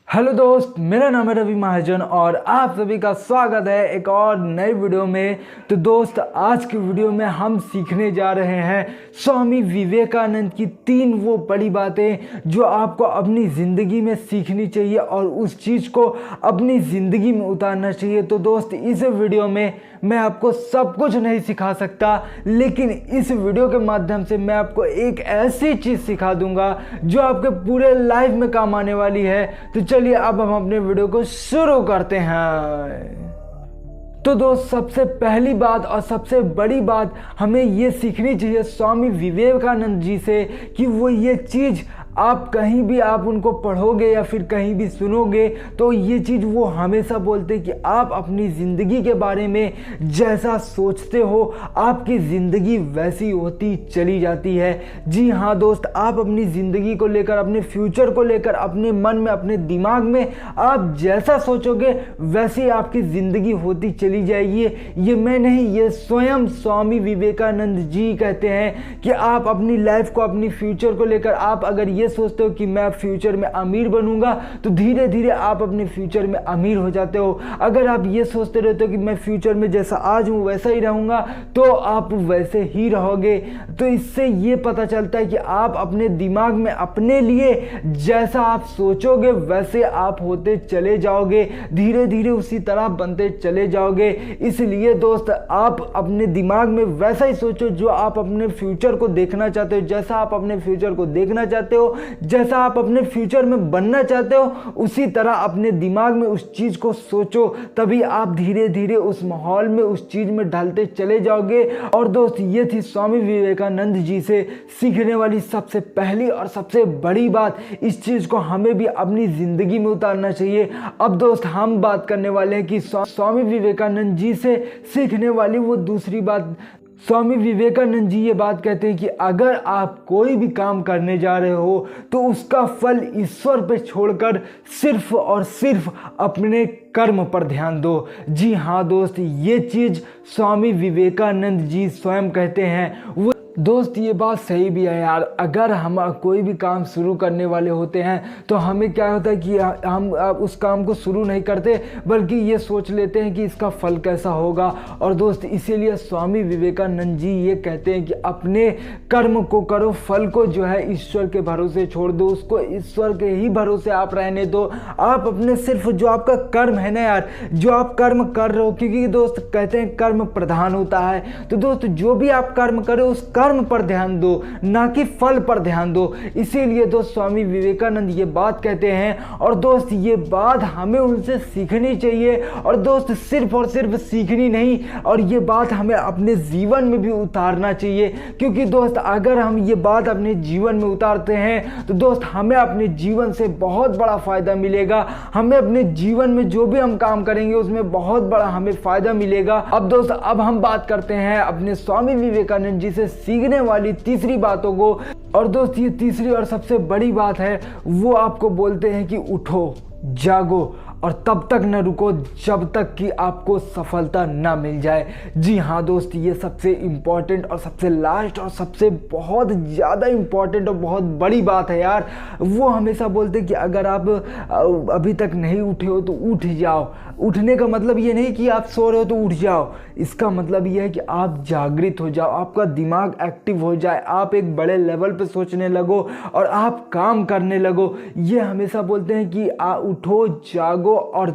Hello दोस्त, मेरा नाम है रवि महाजन और आप सभी का स्वागत है एक और नए वीडियो में। तो दोस्त, आज की वीडियो में हम सीखने जा रहे हैं स्वामी विवेकानंद की 3 वो बड़ी बातें जो आपको अपनी ज़िंदगी में सीखनी चाहिए और उस चीज़ को अपनी ज़िंदगी में उतारना चाहिए। तो दोस्त, इस वीडियो में मैं आपको सब कुछ नहीं सिखा सकता, लेकिन इस वीडियो के माध्यम से मैं आपको एक ऐसी चीज़ सिखा दूंगा जो आपके पूरे लाइफ में काम आने वाली है। तो चलिए अब हम अपने वीडियो को शुरू करते हैं। तो दोस्त, सबसे पहली बात और सबसे बड़ी बात हमें ये सीखनी चाहिए स्वामी विवेकानंद जी से कि वो ये चीज़ आप कहीं भी आप उनको पढ़ोगे या फिर कहीं भी सुनोगे तो ये चीज़ वो हमेशा बोलते हैं कि आप अपनी ज़िंदगी के बारे में जैसा सोचते हो आपकी ज़िंदगी वैसी होती चली जाती है। जी हाँ दोस्त, आप अपनी ज़िंदगी को लेकर, अपने फ्यूचर को लेकर, अपने मन में, अपने दिमाग में आप जैसा सोचोगे वैसी आपकी ज़िंदगी होती चली जाएगी। ये मैं नहीं, ये स्वयं स्वामी विवेकानंद जी कहते हैं कि आप अपनी लाइफ को, अपनी फ्यूचर को लेकर आप अगर ये सोचते हो कि मैं फ्यूचर में अमीर बनूंगा तो धीरे धीरे आप अपने फ्यूचर में अमीर हो जाते हो। अगर आप ये सोचते रहते हो कि मैं फ्यूचर में जैसा आज हूँ वैसा ही रहूंगा तो आप वैसे ही रहोगे। तो इससे ये पता चलता है कि आप अपने दिमाग में अपने लिए जैसा आप सोचोगे वैसे आप होते चले जाओगे, धीरे धीरे उसी तरह बनते चले जाओगे। इसलिए दोस्त, आप अपने दिमाग में वैसा ही सोचो जो आप अपने फ्यूचर को देखना चाहते हो, जैसा आप अपने फ्यूचर को देखना चाहते हो, जैसा आप अपने फ्यूचर में बनना चाहते हो उसी तरह अपने दिमाग में उस चीज को सोचो। तभी आप धीरे धीरे उस माहौल में, उस चीज में ढलते चले जाओगे। और दोस्त, ये थी स्वामी विवेकानंद जी से सीखने वाली सबसे पहली और सबसे बड़ी बात। इस चीज को हमें भी अपनी जिंदगी में उतारना चाहिए। अब दोस्त, हम बात करने वाले हैं कि स्वामी विवेकानंद जी से सीखने वाली वो दूसरी बात। स्वामी विवेकानंद जी ये बात कहते हैं कि अगर आप कोई भी काम करने जा रहे हो तो उसका फल ईश्वर पे छोड़कर सिर्फ और सिर्फ अपने कर्म पर ध्यान दो। जी हाँ दोस्त, ये चीज़ स्वामी विवेकानंद जी स्वयं कहते हैं। वो दोस्त, ये बात सही भी है यार। अगर हम कोई भी काम शुरू करने वाले होते हैं तो हमें क्या होता है कि हम उस काम को शुरू नहीं करते बल्कि ये सोच लेते हैं कि इसका फल कैसा होगा। और दोस्त, इसीलिए स्वामी विवेकानंद जी ये कहते हैं कि अपने कर्म को करो, फल को जो है ईश्वर के भरोसे छोड़ दो, उसको ईश्वर के ही भरोसे आप रहने दो। आप अपने सिर्फ जो आपका कर्म है ना यार, जो आप कर्म कर रहे हो, क्योंकि दोस्त कहते हैं कर्म प्रधान होता है। तो दोस्त, जो भी आप कर्म करो उस कर्म पर ध्यान दो, ना कि फल पर ध्यान दो। इसीलिए दोस्त स्वामी विवेकानंद ये बात कहते हैं। और दोस्त, ये बात हमें उनसे सीखनी चाहिए। और दोस्त, सिर्फ और सिर्फ सीखनी नहीं, और ये बात हमें अपने जीवन में भी उतारना चाहिए। क्योंकि दोस्त, अगर हम ये बात अपने जीवन में उतारते हैं तो दोस्त हमें अपने जीवन से बहुत बड़ा फायदा मिलेगा। हमें अपने जीवन में जो भी हम काम करेंगे उसमें बहुत बड़ा हमें फायदा मिलेगा। अब दोस्त, अब हम बात करते हैं अपने स्वामी विवेकानंद जी से सीखने वाली तीसरी बातों को। और दोस्त, ये तीसरी और सबसे बड़ी बात है, वो आपको बोलते हैं कि उठो, जागो और तब तक न रुको जब तक कि आपको सफलता ना मिल जाए। जी हाँ दोस्त, ये सबसे इम्पॉर्टेंट और सबसे लास्ट और सबसे बहुत ज़्यादा इम्पॉर्टेंट और बहुत बड़ी बात है यार। वो हमेशा बोलते हैं कि अगर आप अभी तक नहीं उठे हो तो उठ जाओ। उठने का मतलब ये नहीं कि आप सो रहे हो तो उठ जाओ, इसका मतलब ये है कि आप जागृत हो जाओ, आपका दिमाग एक्टिव हो जाए, आप एक बड़े लेवल पे सोचने लगो और आप काम करने लगो। ये हमेशा बोलते हैं कि उठो, जागो और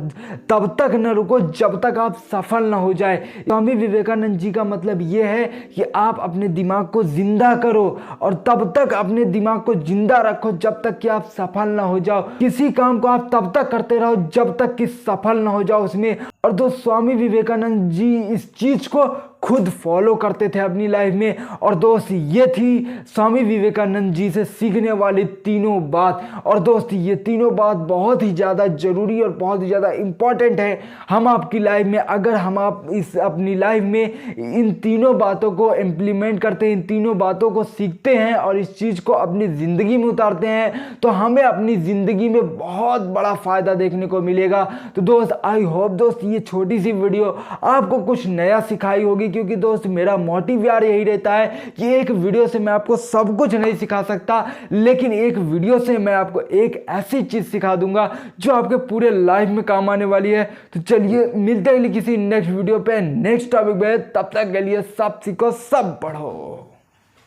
तब तक न रुको जब तक आप सफल ना हो जाए। स्वामी विवेकानंद जी का मतलब ये है कि आप अपने दिमाग को जिंदा करो और तब तक अपने दिमाग को जिंदा रखो जब तक कि आप सफल ना हो जाओ। किसी काम को आप तब तक करते रहो जब तक कि सफल ना हो जाओ उसमें। और दोस्त, स्वामी विवेकानंद जी इस चीज को खुद फॉलो करते थे अपनी लाइफ में। और दोस्त, ये थी स्वामी विवेकानंद जी से सीखने वाली तीनों बात। और दोस्त, ये तीनों बात बहुत ही ज़्यादा ज़रूरी और बहुत ही ज़्यादा इम्पॉर्टेंट है हम आपकी लाइफ में। अगर हम आप इस अपनी लाइफ में इन तीनों बातों को इम्प्लीमेंट करते हैं, इन तीनों बातों को सीखते हैं और इस चीज़ को अपनी ज़िंदगी में उतारते हैं तो हमें अपनी ज़िंदगी में बहुत बड़ा फ़ायदा देखने को मिलेगा। तो दोस्त, आई होप दोस्त ये छोटी सी वीडियो आपको कुछ नया सिखाई होगी, क्योंकि दोस्त मेरा मोटिव यार यही रहता है कि एक वीडियो से मैं आपको सब कुछ नहीं सिखा सकता, लेकिन एक वीडियो से मैं आपको एक ऐसी चीज़ सिखा दूंगा जो आपके पूरे लाइफ में काम आने वाली है। तो चलिए मिलते हैं किसी नेक्स्ट वीडियो पे नेक्स्ट टॉपिक पे, तब तक के लिए सब सीखो सब पढ़ो।